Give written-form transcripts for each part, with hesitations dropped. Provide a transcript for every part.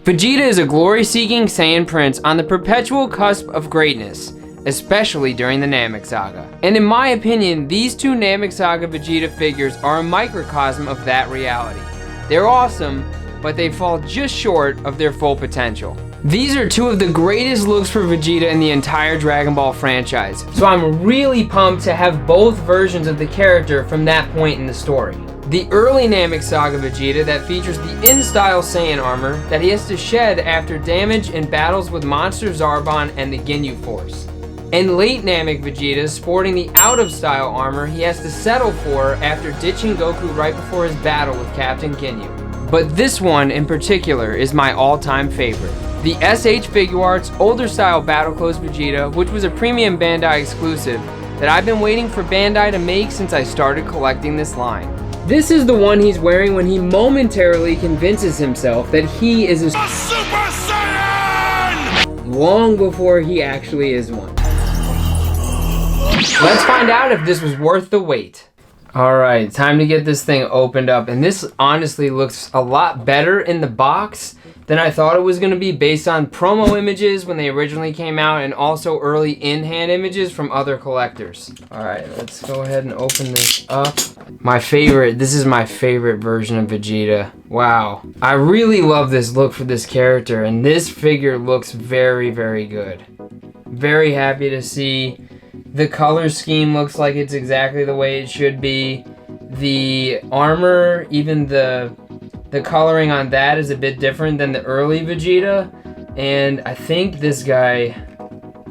Vegeta is a glory-seeking Saiyan prince on the perpetual cusp of greatness, especially during the Namek saga. And in my opinion, these two Namek saga Vegeta figures are a microcosm of that reality. They're awesome, but they fall just short of their full potential. These are two of the greatest looks for Vegeta in the entire Dragon Ball franchise, so I'm really pumped to have both versions of the character from that point in the story. The early Namek saga Vegeta that features the in-style Saiyan armor that he has to shed after damage in battles with Monster Zarbon and the Ginyu Force. And late Namek Vegeta sporting the out-of-style armor he has to settle for after ditching Goku right before his battle with Captain Ginyu. But this one in particular is my all-time favorite. The SH Figuarts older style Battle Clothes Vegeta, which was a premium Bandai exclusive that I've been waiting for Bandai to make since I started collecting this line. This is the one he's wearing when he momentarily convinces himself that he is a Super Saiyan! Long before he actually is one. Let's find out if this was worth the wait. Alright, time to get this thing opened up, and this honestly looks a lot better in the box than I thought it was going to be based on promo images when they originally came out and also early in-hand images from other collectors. Alright, let's go ahead and open this up. This is my favorite version of Vegeta. Wow. I really love this look for this character, and this figure looks very, very good. Very happy to see. The color scheme looks like it's exactly the way it should be. The armor, even the coloring on that is a bit different than the early Vegeta. And I think this guy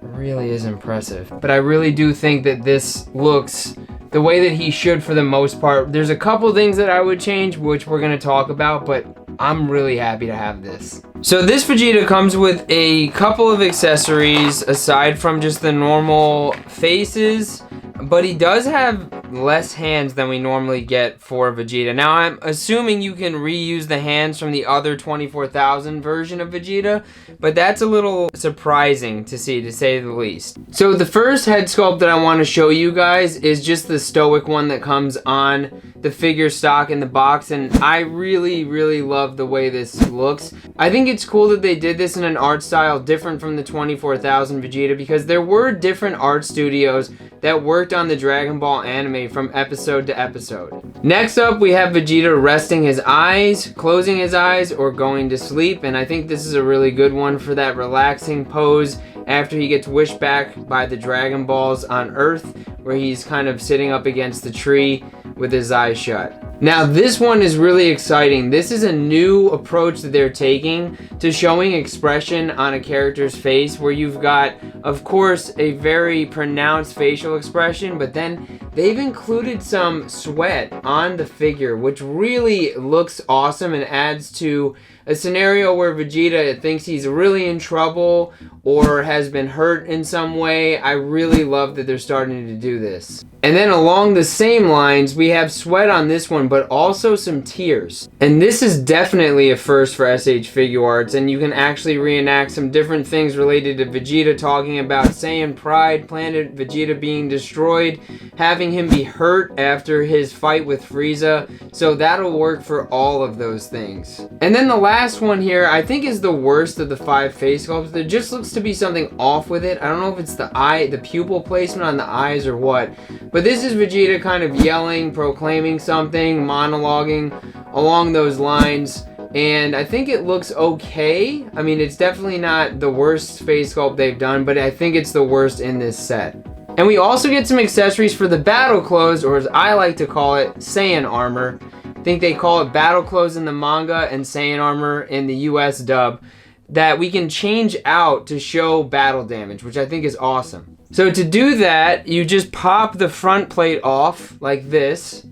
really is impressive. But I really do think that this looks the way that he should for the most part. There's a couple things that I would change, which we're going to talk about, but I'm really happy to have this. So this Vegeta comes with a couple of accessories aside from just the normal faces, but he does have less hands than we normally get for Vegeta. Now I'm assuming you can reuse the hands from the other 24,000 version of Vegeta, but that's a little surprising to see, to say the least. So the first head sculpt that I want to show you guys is just the stoic one that comes on the figure stock in the box, and I really, really love the way this looks. I think it's cool that they did this in an art style different from the 24,000 Vegeta, because there were different art studios that worked on the Dragon Ball anime from episode to episode. Next up, we have Vegeta resting his eyes, closing his eyes, or going to sleep, and I think this is a really good one for that relaxing pose after he gets wished back by the Dragon Balls on Earth, where he's kind of sitting up against the tree with his eyes shut. Now this one is really exciting. This is a new approach that they're taking to showing expression on a character's face, where you've got, of course, a very pronounced facial expression, but then they've included some sweat on the figure, which really looks awesome and adds to a scenario where Vegeta thinks he's really in trouble or has been hurt in some way. I really love that they're starting to do this. And then along the same lines, we have sweat on this one, but also some tears. And this is definitely a first for SH Figuarts, and you can actually reenact some different things related to Vegeta talking about Saiyan pride, planet Vegeta being destroyed, having him be hurt after his fight with Frieza. So that'll work for all of those things. And then the last one here, I think, is the worst of the 5 face sculpts. There just looks to be something off with it. I don't know if it's the eye, the pupil placement on the eyes or what. But this is Vegeta kind of yelling, proclaiming something, monologuing along those lines. And I think it looks okay. I mean, it's definitely not the worst face sculpt they've done, but I think it's the worst in this set. And we also get some accessories for the battle clothes, or as I like to call it, Saiyan armor. I think they call it battle clothes in the manga and Saiyan armor in the US dub, that we can change out to show battle damage, which I think is awesome. So to do that, you just pop the front plate off like this,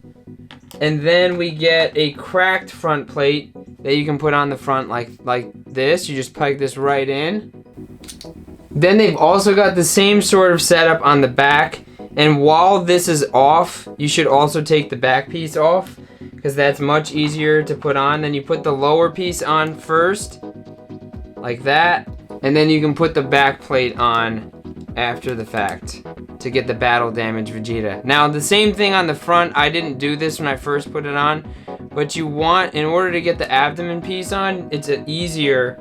and then we get a cracked front plate that you can put on the front like this. You just plug this right in. Then they've also got the same sort of setup on the back, and while this is off, you should also take the back piece off, because that's much easier to put on. Then you put the lower piece on first, like that, and then you can put the back plate on after the fact to get the battle damage Vegeta. Now the same thing on the front. I didn't do this when I first put it on, but you want, in order to get the abdomen piece on, it's easier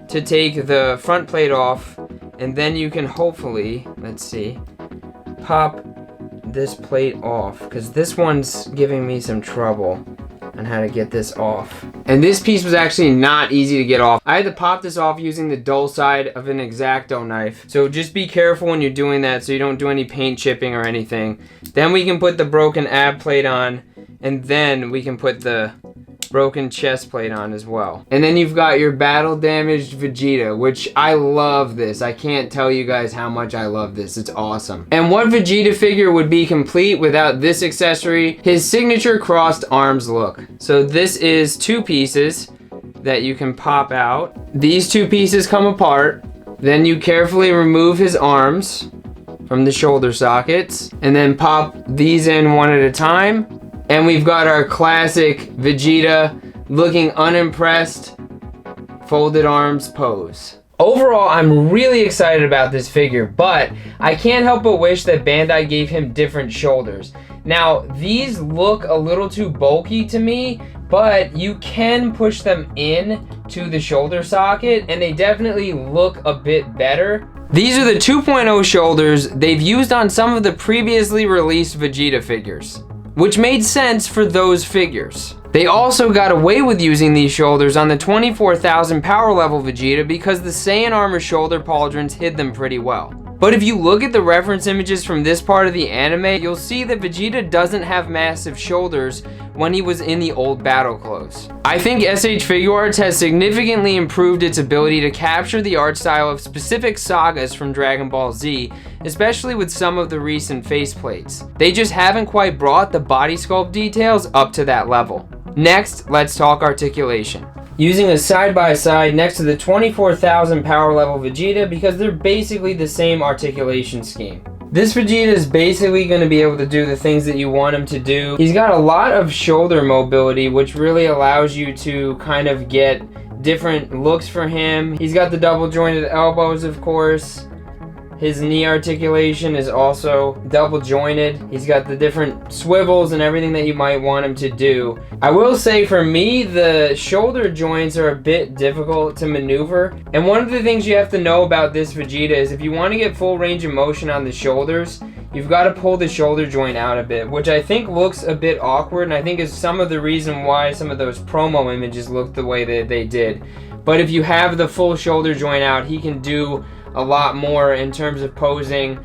to take the front plate off, and then you can hopefully, let's see, pop this plate off, because this one's giving me some trouble on how to get this off. And this piece was actually not easy to get off. I had to pop this off using the dull side of an X-Acto knife. So just be careful when you're doing that so you don't do any paint chipping or anything. Then we can put the broken ab plate on, and then we can put the broken chest plate on as well. And then you've got your battle damaged Vegeta, which I love this. I can't tell you guys how much I love this. It's awesome. And what Vegeta figure would be complete without this accessory? His signature crossed arms look. So this is two pieces that you can pop out. These two pieces come apart. Then you carefully remove his arms from the shoulder sockets and then pop these in one at a time. And we've got our classic Vegeta looking unimpressed, folded arms pose. Overall, I'm really excited about this figure, but I can't help but wish that Bandai gave him different shoulders. Now, these look a little too bulky to me, but you can push them in to the shoulder socket, and they definitely look a bit better. These are the 2.0 shoulders they've used on some of the previously released Vegeta figures, which made sense for those figures. They also got away with using these shoulders on the 24,000 Power Level Vegeta because the Saiyan armor shoulder pauldrons hid them pretty well. But if you look at the reference images from this part of the anime, you'll see that Vegeta doesn't have massive shoulders when he was in the old battle clothes. I think SH Figuarts has significantly improved its ability to capture the art style of specific sagas from Dragon Ball Z, especially with some of the recent faceplates. They just haven't quite brought the body sculpt details up to that level. Next, let's talk articulation. Using a side-by-side next to the 24,000 Power Level Vegeta because they're basically the same articulation scheme. This Vegeta is basically going to be able to do the things that you want him to do. He's got a lot of shoulder mobility, which really allows you to kind of get different looks for him. He's got the double jointed elbows, of course. His knee articulation is also double jointed. He's got the different swivels and everything that you might want him to do. I will say for me, the shoulder joints are a bit difficult to maneuver. And one of the things you have to know about this Vegeta is if you want to get full range of motion on the shoulders, you've got to pull the shoulder joint out a bit, which I think looks a bit awkward, and I think is some of the reason why some of those promo images look the way that they did. But if you have the full shoulder joint out, he can do a lot more in terms of posing,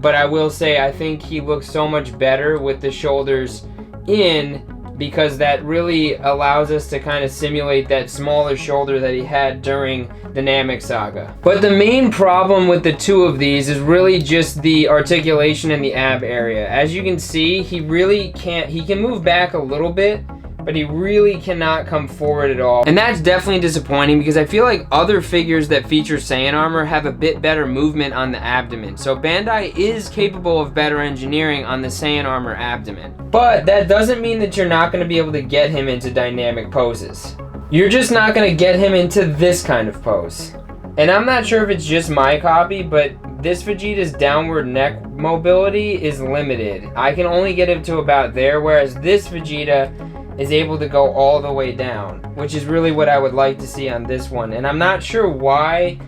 but I will say I think he looks so much better with the shoulders in because that really allows us to kind of simulate that smaller shoulder that he had during the Namek saga. But the main problem with the two of these is really just the articulation in the ab area. As you can see, he can move back a little bit, but he really cannot come forward at all. And that's definitely disappointing because I feel like other figures that feature Saiyan armor have a bit better movement on the abdomen. So Bandai is capable of better engineering on the Saiyan armor abdomen. But that doesn't mean that you're not going to be able to get him into dynamic poses. You're just not going to get him into this kind of pose. And I'm not sure if it's just my copy, but this Vegeta's downward neck mobility is limited. I can only get him to about there, whereas this Vegeta is able to go all the way down, which is really what I would like to see on this one. And I'm not sure why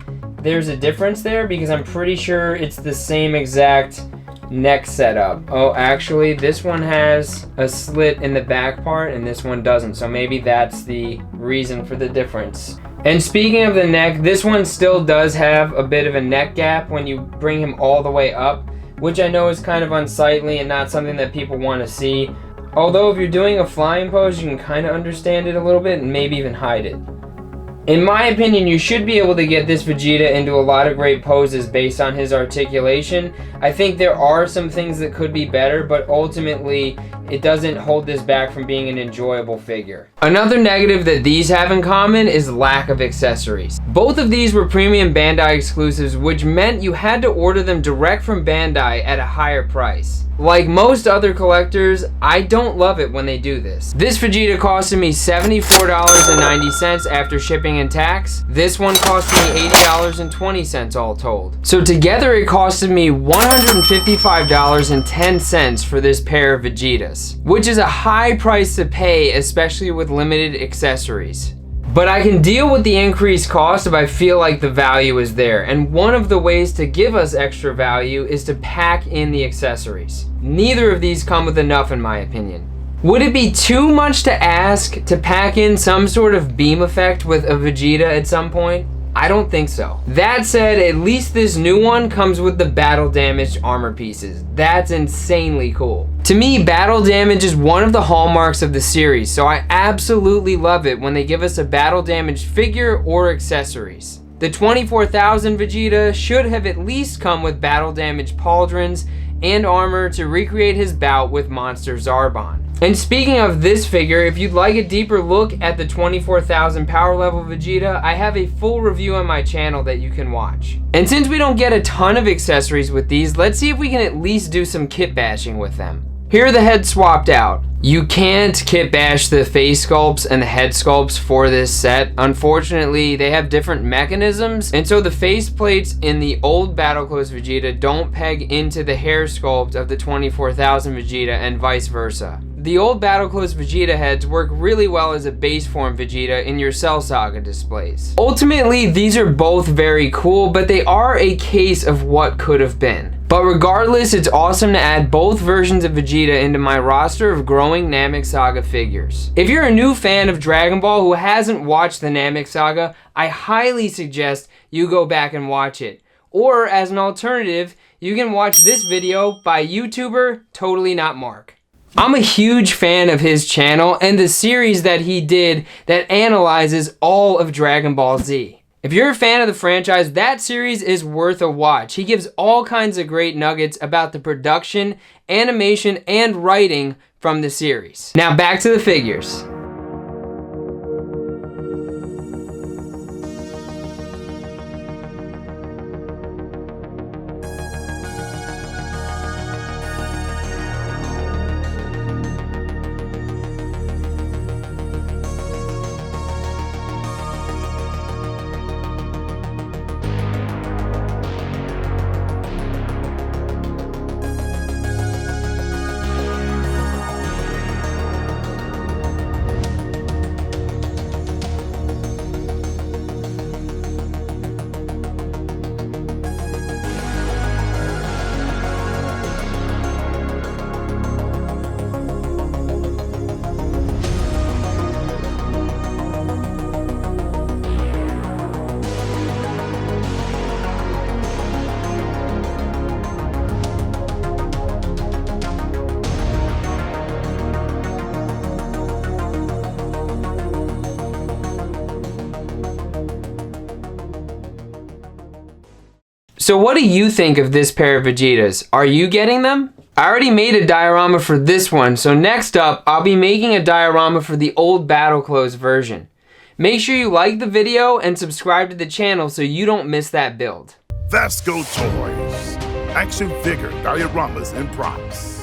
there's a difference there because I'm pretty sure it's the same exact neck setup. Oh, actually, this one has a slit in the back part and this one doesn't. So maybe that's the reason for the difference. And speaking of the neck, this one still does have a bit of a neck gap when you bring him all the way up, which I know is kind of unsightly and not something that people want to see. Although if you're doing a flying pose, you can kind of understand it a little bit and maybe even hide it. In my opinion, you should be able to get this Vegeta into a lot of great poses based on his articulation. I think there are some things that could be better, but ultimately, it doesn't hold this back from being an enjoyable figure. Another negative that these have in common is lack of accessories. Both of these were premium Bandai exclusives, which meant you had to order them direct from Bandai at a higher price. Like most other collectors, I don't love it when they do this. This Vegeta costed me $74.90 after shipping and tax. This one cost me $80.20 all told. So together it costed me $155.10 for this pair of Vegetas. Vegetas, which is a high price to pay, especially with limited accessories. But I can deal with the increased cost if I feel like the value is there, and one of the ways to give us extra value is to pack in the accessories. Neither of these come with enough in my opinion. Would it be too much to ask to pack in some sort of beam effect with a Vegeta at some point? I don't think so. That said, at least this new one comes with the battle damaged armor pieces. That's insanely cool. To me, battle damage is one of the hallmarks of the series, so I absolutely love it when they give us a battle damaged figure or accessories. The 24,000 Vegeta should have at least come with battle damaged pauldrons and armor to recreate his bout with Monster Zarbon. And speaking of this figure, if you'd like a deeper look at the 24,000 Power Level Vegeta, I have a full review on my channel that you can watch. And since we don't get a ton of accessories with these, let's see if we can at least do some kit bashing with them. Here are the heads swapped out. You can't kit bash the face sculpts and the head sculpts for this set. Unfortunately, they have different mechanisms, and so the face plates in the old Battle Clothes Vegeta don't peg into the hair sculpt of the 24,000 Vegeta and vice versa. The old Battle Clothes Vegeta heads work really well as a base form Vegeta in your Cell Saga displays. Ultimately, these are both very cool, but they are a case of what could have been. But regardless, it's awesome to add both versions of Vegeta into my roster of growing Namek Saga figures. If you're a new fan of Dragon Ball who hasn't watched the Namek Saga, I highly suggest you go back and watch it. Or as an alternative, you can watch this video by YouTuber Totally Not Mark. I'm a huge fan of his channel and the series that he did that analyzes all of Dragon Ball Z. If you're a fan of the franchise, that series is worth a watch. He gives all kinds of great nuggets about the production, animation, and writing from the series. Now back to the figures. So what do you think of this pair of Vegetas? Are you getting them? I already made a diorama for this one, so next up, I'll be making a diorama for the old Battle Clothes version. Make sure you like the video and subscribe to the channel so you don't miss that build. Vasco Toys. Action figure dioramas and props.